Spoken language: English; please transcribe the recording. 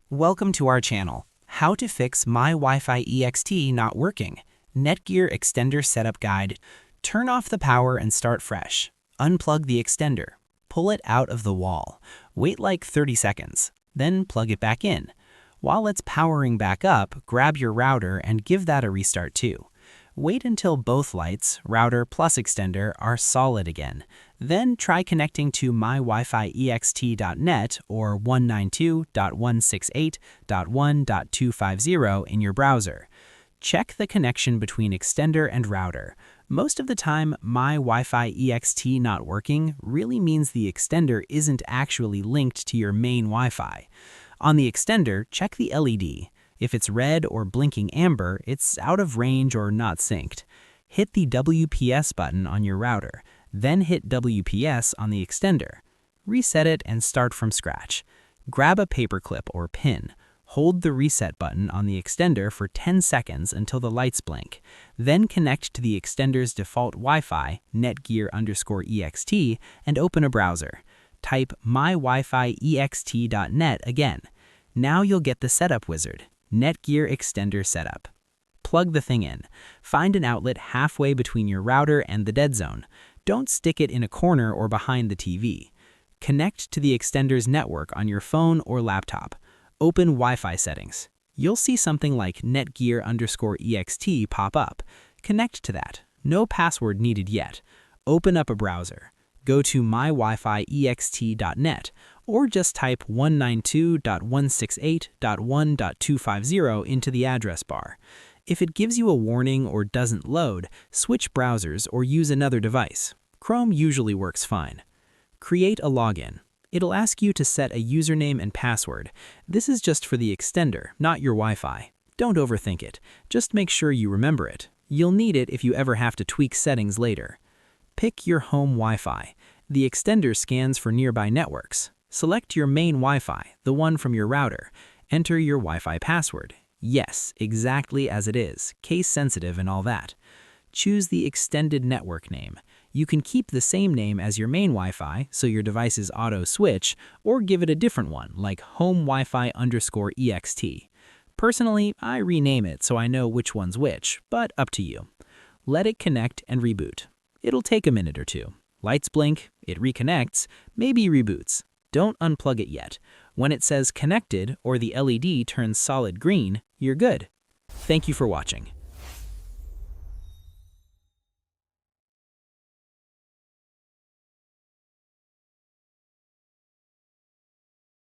Welcome to our channel, How to Fix MyWiFiExt Not Working, NETGEAR Extender Setup Guide. Turn off the power and start fresh. Unplug the extender. Pull it out of the wall. Wait like 30 seconds, then plug it back in. While it's powering back up, grab your router and give that a restart too. Wait until both lights, router plus extender, are solid again. Then try connecting to MyWiFiExt.net or 192.168.1.250 in your browser. Check the connection between extender and router. Most of the time, MyWiFiExt not working really means the extender isn't actually linked to your main Wi-Fi. On the extender, check the LED. If it's red or blinking amber, it's out of range or not synced. Hit the WPS button on your router, then hit WPS on the extender. Reset it and start from scratch. Grab a paperclip or pin. Hold the reset button on the extender for 10 seconds until the lights blink. Then connect to the extender's default Wi-Fi, NETGEAR_EXT, and open a browser. Type MyWiFiExt.net again. Now you'll get the setup wizard. NETGEAR Extender Setup. Plug the thing in. Find an outlet halfway between your router and the dead zone. Don't stick it in a corner or behind the TV. Connect to the extender's network on your phone or laptop. Open Wi-Fi settings. You'll see something like NETGEAR_EXT pop up. Connect to that. No password needed yet. Open up a browser. Go to MyWiFiExt.net or just type 192.168.1.250 into the address bar. If it gives you a warning or doesn't load, switch browsers or use another device. Chrome usually works fine. Create a login. It'll ask you to set a username and password. This is just for the extender, not your Wi-Fi. Don't overthink it. Just make sure you remember it. You'll need it if you ever have to tweak settings later. Pick your home Wi-Fi. The extender scans for nearby networks. Select your main Wi-Fi, the one from your router. Enter your Wi-Fi password. Yes, exactly as it is, case sensitive and all that. Choose the extended network name. You can keep the same name as your main Wi-Fi, so your devices auto-switch, or give it a different one, like Home Wi-Fi_EXT. Personally, I rename it so I know which one's which, but up to you. Let it connect and reboot. It'll take a minute or two. Lights blink, it reconnects, maybe reboots. Don't unplug it yet. When it says connected or the LED turns solid green, you're good. Thank you for watching.